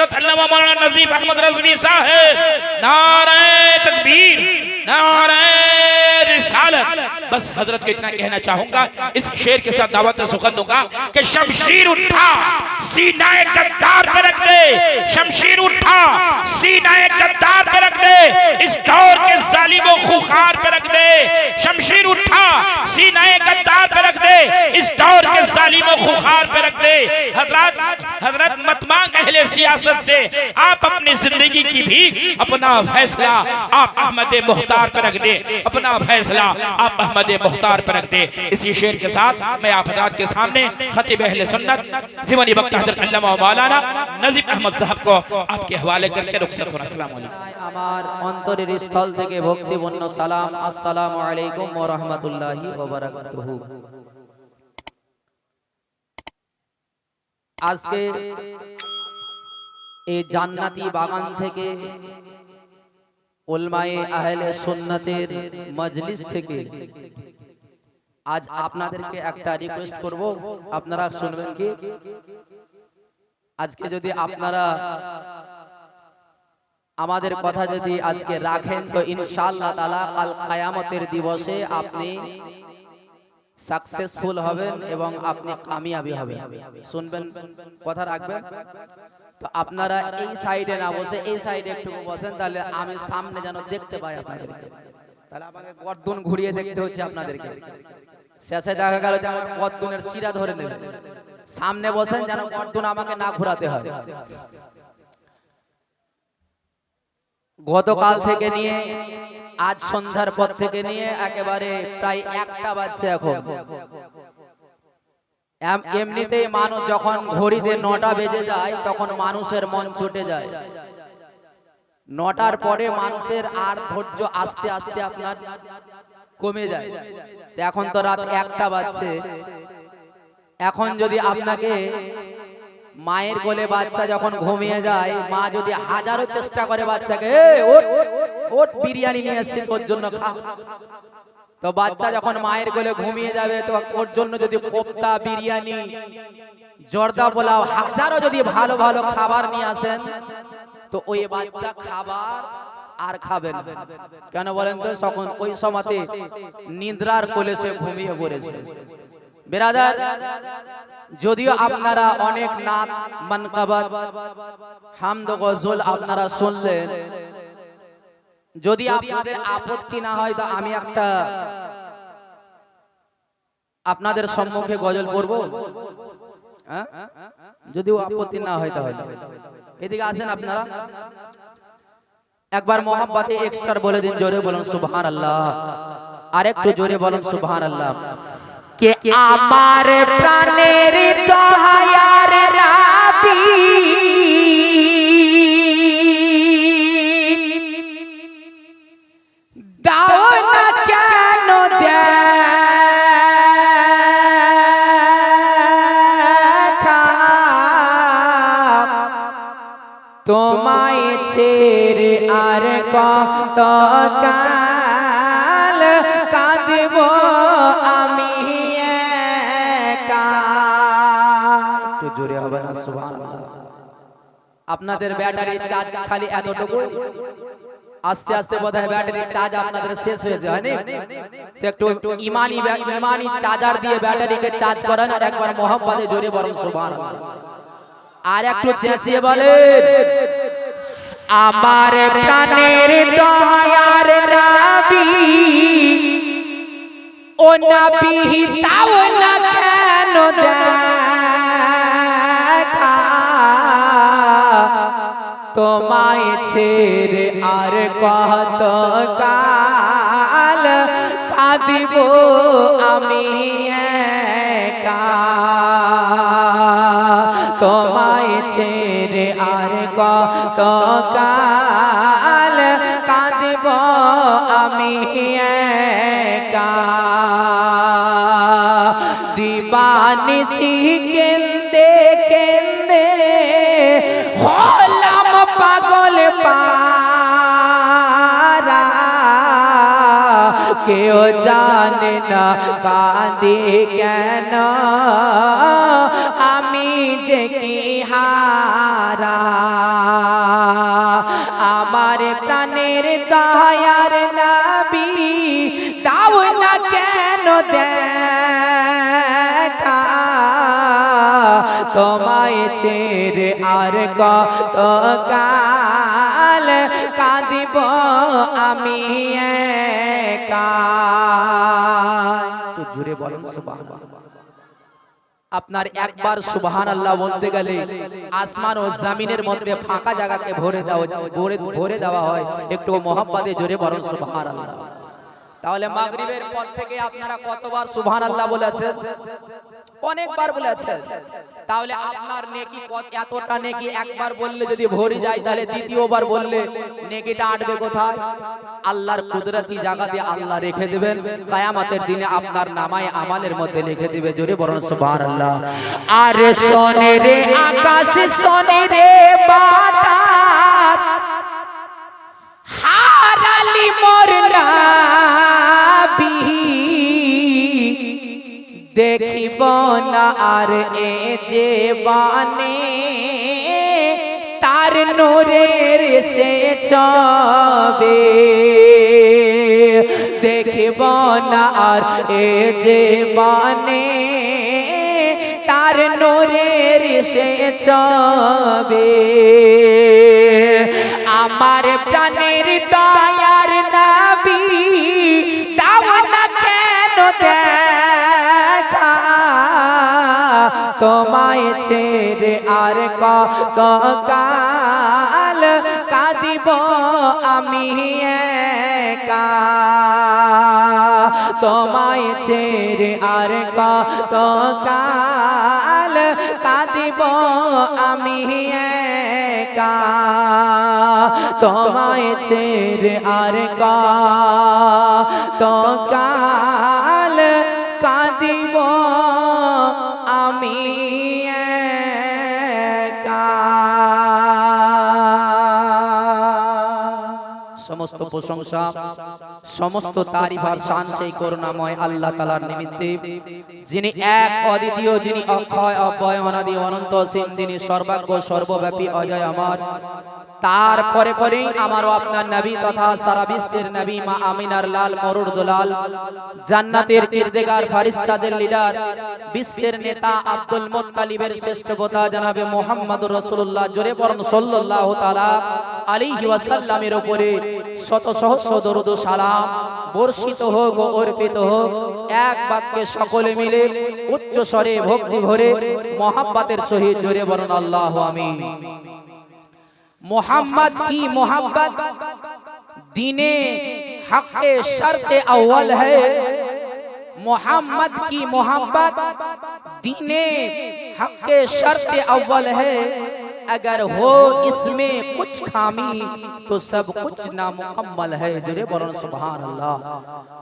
हजरत अल्लामा मौलाना नजीब अहमद रज़वी साहब, नारे तकबीर, नारे रिसालत। बस हजरत को इतना कहना चाहूंगा, इस शेर के साथ दावत सुखन दूंगा कि शमशीर उठा सीनाए गद्दार पे रख दे, शमशीर उठा सीनाए गद्दार पे रख दे, इस दौर के जालिमों खुखार पे रख दे, शमशीर उठा सीनाए गद्दार पे रख दे, इस दौर के जालिमों खुखार पे रख दे। हजरत मत मांग अहले सियासत से, आप अपनी जिंदगी की भी अपना फैसला आप अहमद मुख्तार पर रख दे, अपना फैसला आप अहमद मुख्तार पर रख दे। इसी शेर के साथ मैं आप हजरात के सामने खतीब अहले सुन्नत ज़िमनी वक्त हजरत अल्लामा मौलाना नजीब अहमद साहब को आपके हवाले करके रुखसत होना। अस्सलाम वालेकुम। আমার অন্তরের স্থল থেকে ভক্তিপূর্ণ সালাম, আসসালামু আলাইকুম ওয়া রাহমাতুল্লাহি ওয়া বারাকাতুহু। আজকে এই জান্নাতি বাগান থেকে উলমায়ে আহলে সুন্নাতের মজলিস থেকে আজ আপনাদেরকে একটা রিকোয়েস্ট করব, আপনারা শুনবেন কি? আজকে যদি আপনারা আমাদের কথা যদি আজকে রাখেন তো ইনশাআল্লাহ তাআলা কাল কিয়ামতের দিবসে আপনি সাকসেসফুল হবেন এবং আপনি কামিয়াবি হবেন। শুনবেন, কথা রাখবেন। তো আপনারা এই সাইডে না বসে এই সাইডে একটু বসেন, তাহলে আমি সামনে যেন দেখতে পাই আপনাদেরকে। তাহলে আমাকে গর্দন ঘুরিয়ে দেখতে হচ্ছে আপনাদেরকে, শেষে দেখা গেল যে আমার গর্দনের শিরা ধরে নেবে। সামনে বসেন যেন গর্দন আমাকে না ঘোরাতে হয়। গতকাল থেকে নিয়ে আজ সন্ধ্যার পর থেকে নিয়ে একেবারে প্রায় 1টা বাজছে এখন। এমনিতেই মানুষ যখন ঘড়িতে 9টা বেজে যায় তখন মানুষের মন ছুটে যায়। 9টার পরে মানুষের আর ধৈর্য আস্তে আস্তে আপনার কমে যায়। এখন তো রাত 1টা বাজছে। এখন যদি আপনাকে মায়ের কোলে বাচ্চা যখন ঘুমিয়ে যায়, মা যদি হাজারো চেষ্টা করে বাচ্চাকে ওট বিরিয়ানি নিয়ে এসেছি তোর জন্য খা, তো বাচ্চা যখন মায়ের কোলে ঘুমিয়ে যাবে তো ওর জন্য যদি কোফতা, বিরিয়ানি, জর্দা পোলাও, হাজারো যদি ভালো ভালো খাবার নিয়ে আসেন তো ওই বাচ্চা খাবার আর খাবে না। কেন বলেন তো? তখন ওই সময়তে নিদ্রার কোলে সে ঘুমিয়ে পড়েছে। বেরাদার, যদিও আপনারা অনেক নাত, মানকাবাত, হামদ, গজল আপনারা শুনলেন, যদি আপনাদের আপত্তি না হয় তো আমি একটা আপনাদের সম্মুখে গজল পড়ব। যদিও আপত্তি না হয় তাহলে এদিকে আসেন আপনারা, একবার মোহাব্বতে এক্সট্রা বলে দিন, জোরে বলুন সুবহানাল্লাহ, আর একটু জোরে বলুন সুবহানাল্লাহ। কে আমার প্রাণের দয়ার রাবি, দাও না কেন দেখা, তোমায় ছেড়ে আর কত কাল কাঁদব আমি একা। একটু জোরে হবে না? সুবহানাল্লাহ। আপনাদের ব্যাটারির চার্জ খালি এতটুকু, আস্তে আস্তে বোধহয় ব্যাটারির চার্জ আপনাদের শেষ হয়েছে, হয়নি? তো একটু ইমানি চার্জার দিয়ে ব্যাটারিকে চার্জ করেন, আর একবার মোহাম্মদে জোরে বলুন সুবহানাল্লাহ, আর একটু চেঁচিয়ে বলেন আমার প্রাণের দয়ার নবী, ও নবী দাও না কেন দেখা, তোমায় ছেড়ে আর কত কাল কাঁদিব আমি একা, তোমায় ছেড়ে আর কত কাল কাঁদিব আমি একা, দিবানিশি কেন্দে কেন্দে হলাম পাগল পারা, কেউ জানে না কাঁদে কেন আমি যে কি হারা। দয়ার নবী দাও না কেন দেখা তোমায় ছেড়ে আর কত কাল কাঁদিব আমি একা। তো জোরে বলুন সুবহানাল্লাহ। আপনার একবার সুবহানাল্লাহ বলতে গেলে আসমান ও জমিনের মধ্যে ফাঁকা জায়গাকে ভরে দেওয়া হয়। একটু মোহাম্মদে জোরে বলুন সুবহানাল্লাহ। তাহলে মাগরিবের পর থেকে আপনারা কতবার সুবহানাল্লাহ বলেছেন? অনেকবার বলেছেন। তাহলে আপনার নেকি এতটা নেকি একবার বললে যদি ভরে যায়, তাহলে দ্বিতীয়বার বললে নেকিটা আটবে কোথায়? আল্লাহর কুদরতি জায়গাতে আল্লাহ রেখে দিবেন, কিয়ামতের দিনে আপনার নামায়ে আমালের মধ্যে লিখে দিবে। জোরে বলুন সুবহানাল্লাহ। আরে শোনে রে আকাশ, শোনে রে বাতাস, হারালি মোর নবী দেখিব না আর এ জীবনে তার নূরের সে ছবি, দেখিব না আর এ জীবনে তার নূরের সে ছবি। আমার প্রাণের দয়ার নবী দাও না কেন দেখা তোমায় ছেড়ে আর কত কাল কাঁদিব আমি একা তোমায় ছেড়ে আর কত কাল কাঁদিব আমি একা তোমায় ছেড়ে আর কত কাল কাঁদিব আমি একা। সমস্ত প্রশংসা সমস্ত তারিফ আর শান সেই করুণাময় আল্লাহ তাআলার নিমিত্তে, যিনি এক অদ্বিতীয়, যিনি অক্ষয় অব্যয় অনাদি অনন্ত অসীম, যিনি সর্বাজ্ঞ সর্বব্যাপী অজয় অমর। তারপরে পরে আমারও আপনার নবী তথা সারা বিশ্বের নবী মা আমিনার লাল মরুর দুলাল, জান্নাতের কিরদেগার ফেরেশতাদের লিডার, বিশ্বের নেতা আব্দুল মুত্তালিবের শ্রেষ্ঠ পোতা জনাবে মুহাম্মদুর রাসূলুল্লাহ জোরে পড়ুন সাল্লাল্লাহু তাআলা আলাইহি ওয়াসাল্লামের উপরে শত সহস্র দরুদ ও সালাম বর্ষিত হোক ও অর্পিত হোক। এক বাক্যে সকলে মিলে উচ্চ স্বরে ভক্তি ভরে মোহাব্বতের সহিত জোরে বলুন আল্লাহু আমিন। मोहम्मद की मोहब्बत दीने हक के शर्ते अव्वल है। मोहम्मद की मोहब्बत दीने हक के शर्ते अव्वल है। अगर हो इसमें कुछ खामी तो सब कुछ नामुकम्मल है। जोरे बोलो सुभान अल्लाह।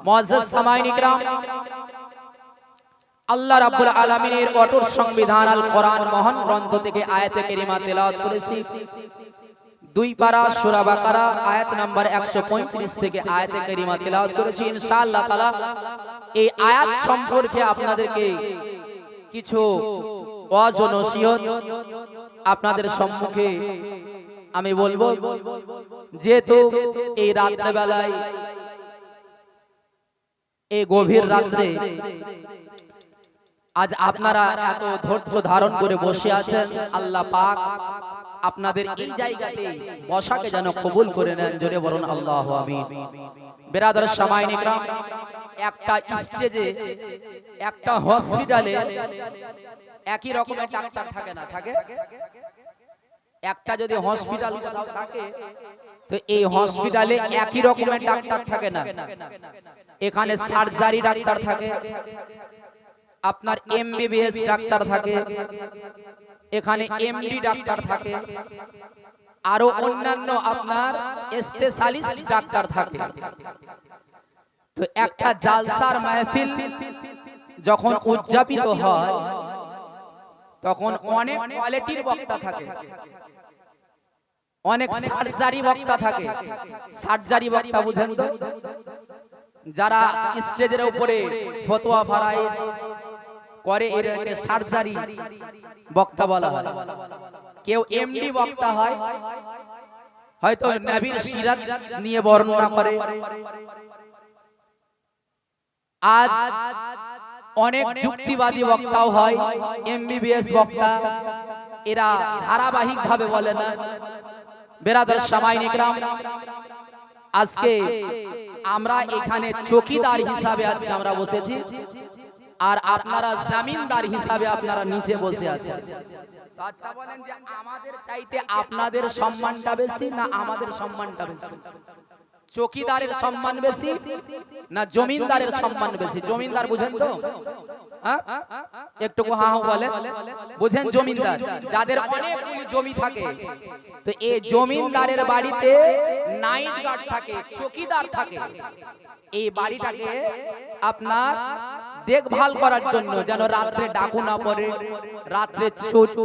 मुअज़्ज़ज़ सामाईन इकराम, আল্লাহ রাব্বুল আলামিনের অটুট সংবিধান আল কোরআন মহান গ্রন্থ থেকে আয়াতে কারিমা তেলাওয়াত করেছি। 2 পারা সূরা বাকারা আয়াত নাম্বার 135 থেকে আয়াতে কারিমা তেলাওয়াত করেছি। ইনশাআল্লাহ তাআলা এই আয়াত সম্পর্কে আপনাদেরকে কিছু ওয়াজ ও নসিহত আপনাদের সম্মুখে আমি বলবো। যেহেতু এই রাত্রে বেলায়, এই গভীর রাত্রে আজ আপনারা এত ধৈর্য ধারণ করে বসে আছেন, আল্লাহ পাক আপনাদের এই জায়গাতে বসাকে যেন কবুল করে নেন। জোরে বলুন আল্লাহু আমিন। বিরাদার সামাইন ইকরাম, একটা স্টেজে একটা হসপিটালে একই রকমের ডাক্তার থাকে না? থাকে। একটা যদি হসপিটাল কোথাও থাকে তো এই হসপিটালে একই রকমের ডাক্তার থাকে না। এখানে সার্জারি ডাক্তার থাকে, আপনার এমবিবিএস ডাক্তার থাকে, এখানে এমডি ডাক্তার থাকে, আরো অন্যান্য আপনার স্পেশালিস্ট ডাক্তার থাকে। তো একটা জালসার মাহফিল যখন উদযাপিত হয় তখন অনেক কোয়ালিটির বক্তা থাকে, অনেক সার্জারি বক্তা থাকে। সার্জারি বক্তা বুঝেন তো? যারা স্টেজের উপরে ফতোয়া ফারাইজ করে এটাকে সার্জারি বক্তা বলা হয়। কেউ এমডি বক্তা হয়, হয়তো নবীর সিরাত নিয়ে বর্ণনা করে। আজ অনেক যুক্তিবাদী বক্তাও হয়, এমবিবিএস বক্তা, এরা ধারাবাহিক ভাবে বলে না। বেরাদার সামাইন ইকরাম, আজকে আমরা এখানে চৌকিদার হিসাবে আজকে আমরা বসেছি, আর আপনারা জমিনদার হিসাবে আপনারা নিচে বসে আছেন। আচ্ছা বলেন যে আমাদের চাইতে আপনাদের সম্মানটা বেশি না আমাদের সম্মানটা বেশি? চৌকিদারের সম্মান বেশি না জমিনদারের সম্মান বেশি? জমিনদার বুঝেন তো? একটু হ্যাঁ বলেন, বুঝেন? জমিনদার যাদের অনেকগুলি জমি থাকে, তো এই জমিনদারের বাড়িতে নাইট গার্ড থাকে, চৌকিদার থাকে। এই বাড়িটাকে আপনার দেখভাল করার জন্য, যেন রাত্রে ডাকু না পড়ে, রাত্রে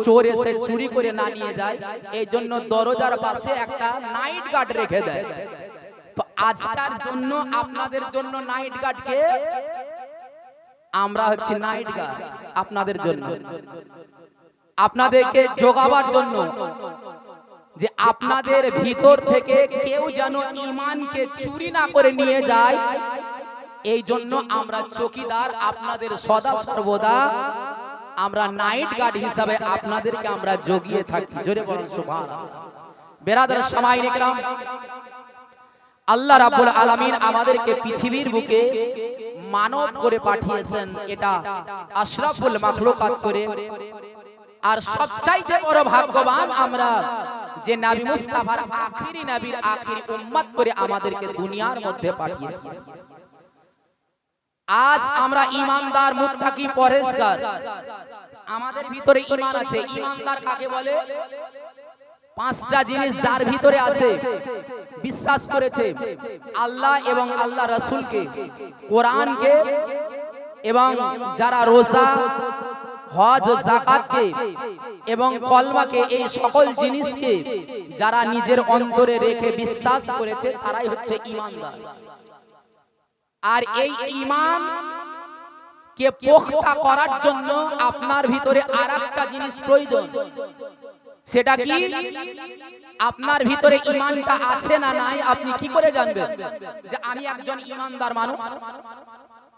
চোর এসে চুরি করে না নিয়ে যায়, এই জন্য দরজার পাশে একটা নাইট গার্ড রেখে দেয়। তো আজকের জন্য আপনাদের জন্য নাইট গার্ডকে আমরা হচ্ছে নাইট গার্ড আপনাদের জন্য, আপনাদেরকে জোগাবার জন্য, যে আপনাদের ভিতর থেকে কেউ যেন ঈমানকে চুরি না করে নিয়ে যায়, এই জন্য আমরা চৌকিদার আপনাদের সদা সর্বদা আমরা নাইট গার্ড হিসাবে আপনাদেরকে আমরা জগিয়ে থাকি। জোরে বলুন সুবহানাল্লাহ। বেরাদার সামাইন ইকরাম, আল্লাহ রাব্বুল আলামিন আমাদেরকে পৃথিবীর বুকে মানব করে পাঠিয়েছেন, এটা আশরাফুল মাখলুকাত করে। আর সবচাইতে বড় ভাগ্যবান আমরা যে নবী মুস্তাফার আখিরি নবীর আখিরি উম্মত করে আমাদেরকে দুনিয়ার মধ্যে পাঠিয়েছেন। আজ আমরা ঈমানদার, মুত্তাকি, পরহেজগার, আমাদের ভিতরে ঈমান আছে। ঈমানদার কাকে বলে? পাঁচটা জিনিস যার ভিতরে আছে, বিশ্বাস করেছে আল্লাহ এবং আল্লাহ রাসূলকে, কোরআনকে, এবং যারা রোজা, হজ ও যাকাতকে এবং কলমাকে, এই সকল জিনিসকে যারা নিজের অন্তরে রেখে বিশ্বাস করেছে, তারাই হচ্ছে ঈমানদার। আর এই ঈমান কে পোক্তা করার জন্য আপনার ভিতরে আরেকটা জিনিস প্রয়োজন। সেটা কি? আপনার ভিতরে ঈমানটা আছে না নাই আপনি কি করে জানবেন যে আমি একজন ঈমানদার মানুষ?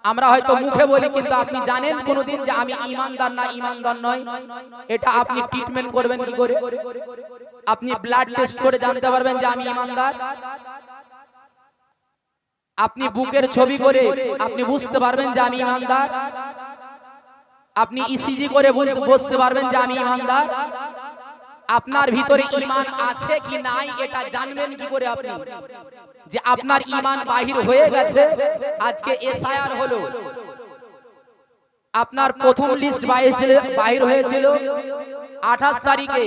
আমরা হয়তো মুখে বলি, কিন্তু আপনি জানেন কোনদিন যে আমি ঈমানদার না ঈমানদার নয়? এটা আপনি ট্রিটমেন্ট করবেন কি করে? আপনি ব্লাড টেস্ট করে জানতে পারবেন যে আমি ঈমানদার? আপনি বুকের ছবি করে আপনি বুঝতে পারবেন যে আমি ঈমানদার? আপনি ইসিজি করে বুঝতে পারবেন যে আমি ঈমানদার? আপনার ভিতরে ঈমান আছে কি নাই এটা জানবেন কি করে আপনি? যে আপনার ঈমান বাহির হয়ে গেছে। আজকে এসআইআর হলো, আপনার প্রথম লিস্ট বাহির হয়েছিল 28 তারিখে।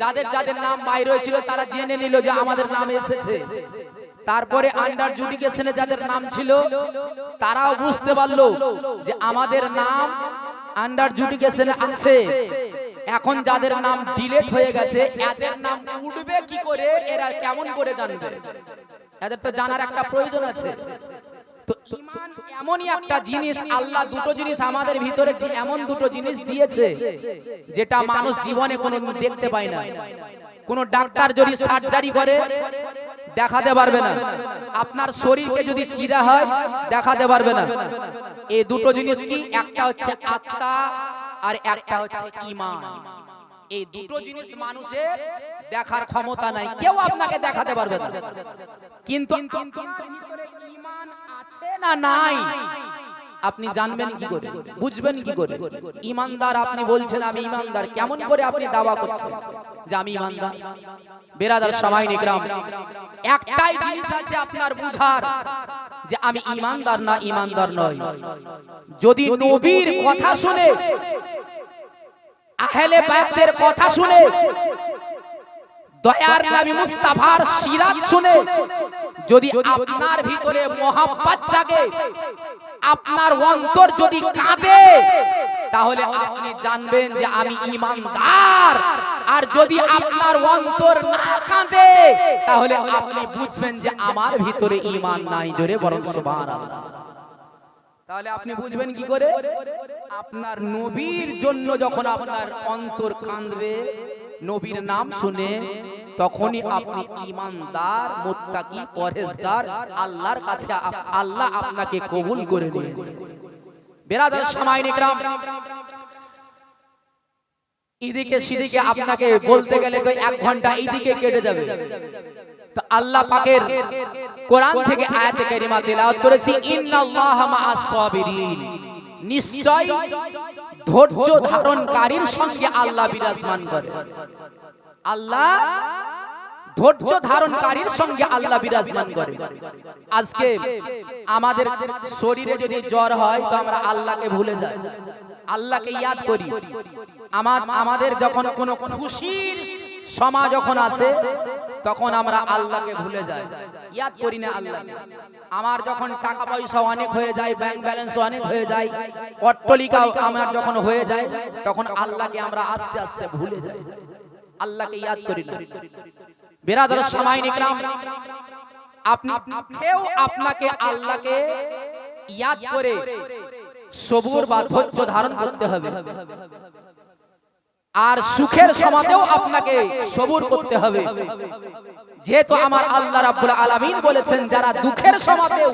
যাদের যাদের নাম বাহির হয়েছিল তারা জেনে নিল যে আমাদের নাম এসেছে। তারপরে আন্ডার জুডিকেশনে যাদের নাম ছিল তারাও বুঝতে পারলো যে আমাদের নাম আন্ডার জুডিকেশনে আছে। এখন যাদের নাম ডিলিট হয়ে গেছে, এদের নাম উঠবে কি করে? এরা কেমন করে জানবে? এদের তো জানার একটা প্রয়োজন আছে। তো ঈমান এমনই একটা জিনিস, আল্লাহ দুটো জিনিস আমাদের ভিতরে, এমন দুটো জিনিস দিয়েছে যেটা মানুষ জীবনে কোনো দেখতে পায় না। কোন ডাক্তার যদি সার্জারি করে দেখাতে পারবে না, আপনার শরীরকে যদি চিরা হয় দেখাতে পারবে না। এই দুটো জিনিস কি? একটা হচ্ছে আত্মা আর একটা হচ্ছে ঈমান। এই দুটো জিনিস মানুষের দেখার ক্ষমতা নাই, কেউ আপনাকে দেখাতে পারবে না। কিন্তু আপনার ভিতরে ঈমান আছে না নাই আপনি জানবেন কি করে, বুঝবেন কি করে? ঈমানদার আপনি বলছেন আমি ঈমানদার, কেমন করে আপনি দাওয়া করছেন যে আমি ঈমানদার? বেরাদার সামাইন ইকরাম, একটাই জিনিস আছে আপনার বুঝার, যে আমি ঈমানদার না ঈমানদার নয়। যদি নবীর কথা শুনে, আহলে বায়তের কথা শুনে, দয়ার নবী মুস্তাফার সিরাত শুনে যদি আপনার ভিতরে মোহাব্বত জাগে, আপনার অন্তর যদি কাঁদে, তাহলে আপনি জানবেন যে আমি ঈমানদার। আর যদি আপনার অন্তর না কাঁদে, তাহলে আপনি বুঝবেন যে আমার ভিতরে ঈমান নাই। জোরে বরং সুবহানাল্লাহ। তাহলে আপনি বুঝবেন কি করে? আপনার নবীর জন্য যখন আপনার অন্তর কাঁদবে, নবীর নাম শুনে, তখনই আপনি ঈমানদার, মুত্তাকি, পরহেজগার, আল্লাহর কাছে আল্লাহ আপনাকে কবুল করে নিয়েছে। বেরাদার সামাইন ইকরাম, এদিকে সেদিকে আপনাকে বলতে গেলে তো 1 ঘন্টা এইদিকে কেটে যাবে। তো আল্লাহ পাকের কোরআন থেকে আয়াতে কারিমা তেলাওয়াত করেছি, ইন্নাল্লাহা মাআস সাবিরিন, নিশ্চয় ধৈর্য ধারণকারীর সঙ্গে আল্লাহ বিরাজমান করে। আল্লাহ ধৈর্য ধারণকারীর সঙ্গে আল্লাহ বিরাজমান করে। আজকে আমাদের শরীরে যদি জ্বর হয় তো আমরা আল্লাহকে ভুলে যাই, আল্লাহকে ইয়াদ করি। আমাদের যখন কোনো খুশির সময় যখন আসে তখন আমরা আল্লাহকে ভুলে যাই, ইয়াদ করি না আল্লাহকে। আমার যখন টাকা পয়সা অনেক হয়ে যায়, ব্যাংক ব্যালেন্স অনেক হয়ে যায়, অট্টালিকা আমার যখন হয়ে যায়, তখন আল্লাহকে আমরা আস্তে আস্তে ভুলে যাই, আল্লাহকে ইয়াদ করি না। বিরাদর সামাইন ইকরাম, কেউ আপনাকে আল্লাহকে ইয়াদ করে সবুর বা ধৈর্য ধারণ করতে হবে। আর সুখের সময়তেও আপনাকে সবুর করতে হবে, যেহেতু আমার আল্লাহ রাব্বুল আলামিন বলেছেন, যারা দুঃখের সময়তেও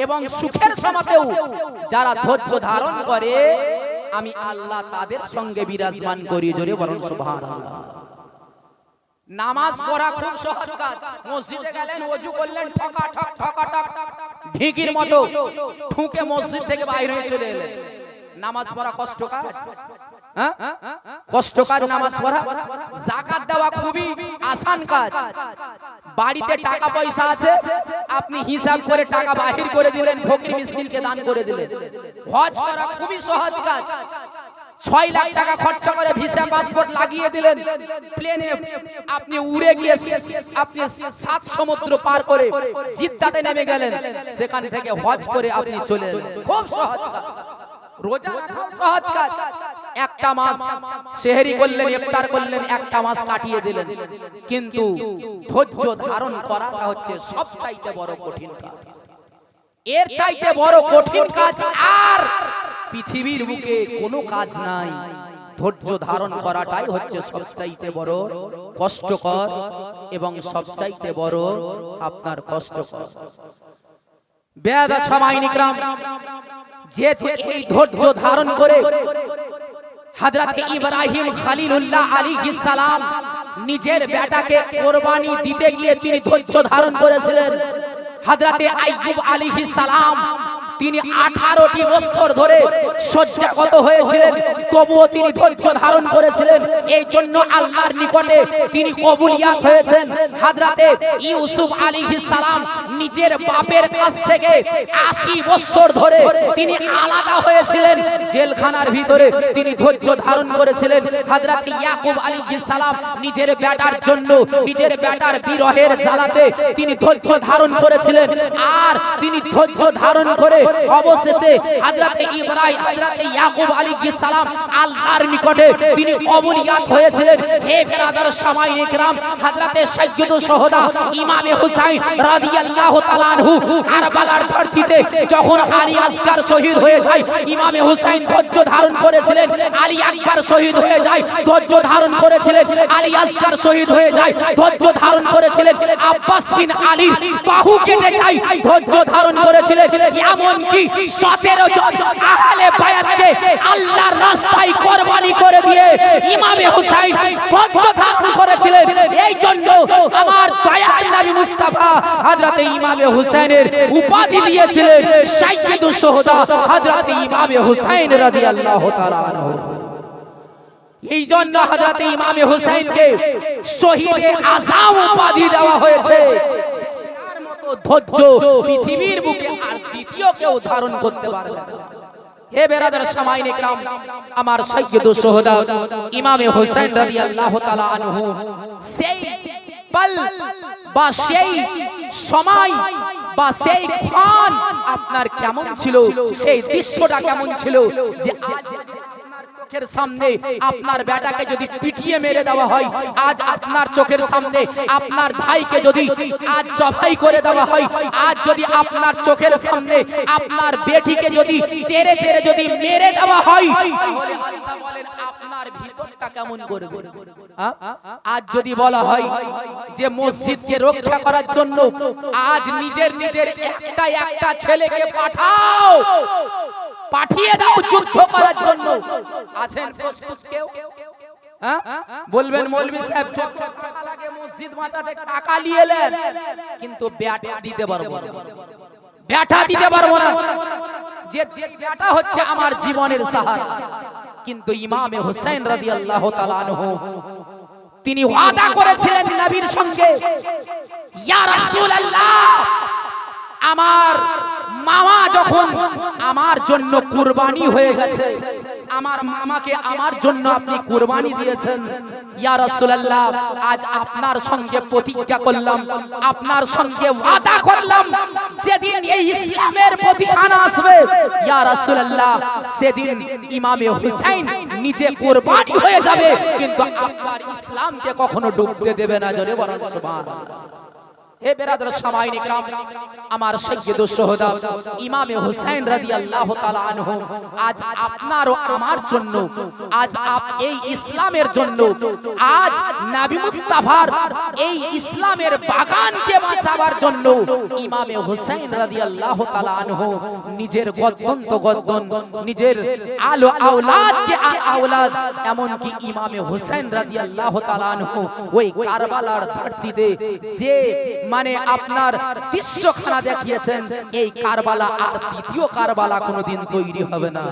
এবং সুখের সময়তেও যারা ধৈর্য ধারণ করে আমি আল্লাহ তাদের সঙ্গে বিরাজমান করি। জোরে বলুন সুবহানাল্লাহ। নামাজ পড়া খুব সহজ কাজ। মসজিদে গেলেন, ওযু করলেন, ঠকা ঠক ঠকা ঠক ঢিকির মতো ঠুকে মসজিদ থেকে বাইরে হয়ে চলে এলেন। নামাজ পড়া কষ্ট কাজ, হ্যাঁ কষ্ট কাজ নামাজ পড়া। যাকাত দেওয়া খুবই আসান কাজ। বাড়িতে টাকা পয়সা আছে, আপনি হিসাব করে টাকা বাহির করে দিলেন, ফকির মিসকিনকে দান করে দিলেন। হজ করা খুবই সহজ কাজ। 6 লাখ টাকা খরচা করে ভিসা পাসপোর্ট লাগিয়ে দিলেন, প্লেনে আপনি উড়ে গিয়ে আপনি 7 সমুদ্র পার করে জিদ্দাতে নেমে গেলেন, সেখান থেকে হজ করে আপনি চলে এলেন। খুব সহজ কাজ। রোজা রাখা সহজ কাজ। একটা মাস সেহরি করলেন, ইফতার করলেন, একটা মাস কাটিয়ে দিলেন। কিন্তু ধৈর্য ধারণ করাটা হচ্ছে সবচাইতে বড় কঠিন কাজ। এর চাইতে বড় কঠিন কাজ আর পৃথিবীর বুকে কোনো কাজ নাই। ধৈর্য ধারণ করাটাই হচ্ছে সবচাইতে বড় কষ্টকর এবং সবচাইতে বড় আপনার কষ্টকর। বেয়াদা সামাইন ইকরাম, যেহেতু এই ধৈর্য ধারণ করে হযরত ইব্রাহিম খলিলুল্লাহ আলাইহিস সালাম নিজের বেটাকে কুরবানি দিতে গিয়ে তিনি ধৈর্য ধারণ করেছিলেন। হযরত আইয়ুব আলাইহিস সালাম তিনি 18টি বছর ধরে শয্যাগত হয়েছিলেন, তবুও তিনি ধৈর্য ধারণ করেছিলেন। এই জন্য আল্লাহর নিকটে তিনি কবুলিয়াত হয়েছেন। হযরত ইউসুফ আলাইহিস সালাম নিজের বাপের কাছ থেকে 80 বছর ধরে তিনি আলাদা হয়েছিলেন, জেলখানার ভিতরে তিনি ধৈর্য ধারণ করেছিলেন। হযরত ইয়াকুব আলাইহিস সালাম নিজের বেটার জন্য, নিজের বেটার বিরহের জ্বালাতে তিনি ধৈর্য ধারণ করেছিলেন। আর তিনি ধৈর্য ধারণ করে অবশেষে হযরত ইব্রাহিম, হযরত ইয়াকুব আলাইহিস সালাম আল্লাহর নিকটে তিনি কবুলিয়াত হয়েছিলেন। হে বিরাদার সামাইন ইকরাম, হযরত সাইয়্যিদুশ শুহাদা ইমামে হুসাইন রাদিয়াল্লাহু তাআলা আনহু কারবালার ধরতিতে যখন আলী আসগার শহীদ হয়ে যায়, ইমামে হুসাইন ধৈর্য ধারণ করেছিলেন। আলী আকবর শহীদ হয়ে যায়, ধৈর্য ধারণ করেছিলেন। আলী আসগার শহীদ হয়ে যায়, ধৈর্য ধারণ করেছিলেন। আব্বাস বিন আলীর বাহু কেটে যায়, ধৈর্য ধারণ করেছিলেন। এমন কি 17 জন আহলে বায়াতকে আল্লাহর রাস্তায় কুরবানি করে দিয়ে ইমামে হুসাইন ধৈর্য ধারণ করেছিলেন। এই জন্য আমার দয়ার নবী মুস্তাফা হযরত ইমামে হুসাইনের উপাধি দিয়েছিলেন সাইয়্যিদুশ শুহাদা হযরত ইমামে হুসাইন রাদিয়াল্লাহু তাআলা আনহু। এই জন্য হযরত ইমামে হুসাইনকে শহীদে আযম উপাধি দেওয়া হয়েছে। ধৈর্য পৃথিবীর বুকে আর দ্বিতীয় কেউ ধারণ করতে পারবে না। হে বেরাদার সামাইন ইকরাম, আমার সাইয়্যিদুশ শুহাদা ইমামে হুসাইন রাদিয়াল্লাহু তাআলা আনহু সেই পল বা সেই সময় বা সেই ক্ষণ আপনার কেমন ছিল, সেই দৃশ্যটা কেমন ছিল যে আজ আপনার চোখের সামনে আপনার বেটাকে যদি পিটিয়ে মেরে দেওয়া হয়, আজ আপনার চোখের সামনে আপনার ভাইকে যদি আজ জবাই করে দেওয়া হয়, আজ যদি আপনার চোখের সামনে আপনার বেটিকে যদি তেরে তেরে যদি মেরে দেওয়া হয়, তাহলে আল্লাহ বলেন আপনার ভিতরটা কেমন করবে? আজ যদি বলা হয় যে মসজিদকে রক্ষা করার জন্য আজ নিজের নিজের একটা ছেলেকে পাঠাও, পাঠিয়ে দাও যুদ্ধ করার জন্য, আছেন প্রস্তুত কেউ? বলবেন মৌলভী সাহেব টাকা লাগে মসজিদ বাঁচাতে, টাকা নিয়ে এলেন কিন্তু বেটা দিতে পারবো না, বেটা দিতে পারবো না, যে বেটা হচ্ছে আমার জীবনের সাহারা। কিন্তু ইমামে হুসাইন রাদিয়াল্লাহু তাআলা আনহু তিনি ওয়াদা করেছিলেন নবীর সঙ্গে, ইয়া রাসূলুল্লাহ আমার মামা যখন আমার জন্য কুরবানি হয়ে গেছে, আমার মামাকে আমার জন্য আপনি কুরবানি দিয়েছেন, ইয়া রাসূলুল্লাহ আজ আপনার সঙ্গে প্রতিজ্ঞা করলাম, আপনার সঙ্গে ওয়াদা করলাম, যেদিন এই ইসলামের প্রতিষ্ঠান আসবে ইয়া রাসূলুল্লাহ সেদিন ইমামে হুসাইন নিজে কুরবানি হয়ে যাবে, কিন্তু আপনার ইসলামকে কখনো ডুবতে দেবে না। জোরে বলুন সুবহানাল্লাহ। হে বেরাদর সামাইন ইকরাম, আমার সাইয়্যিদুশ শুহাদা ইমামে হুসাইন রাদিয়াল্লাহু তাআলা আনহু আজ আপনার ও আমার জন্য, আজ এই ইসলামের জন্য, আজ নবী মুস্তাফার এই ইসলামের বাগানকে বাঁচাবার জন্য ইমামে হুসাইন রাদিয়াল্লাহু তাআলা আনহু নিজের গদ্দন্ত গদ্দন, নিজের আলো আওলাদকে আওলাদ, এমন কি ইমামে হুসাইন রাদিয়াল্লাহু তাআলা আনহু ওই কারবালার ধরতিতে যে মানে আপনার দৃশ্যখানা দেখিয়েছেন, এই কারবালা আর দ্বিতীয় কারবালা কোনোদিন তৈরি হবে না।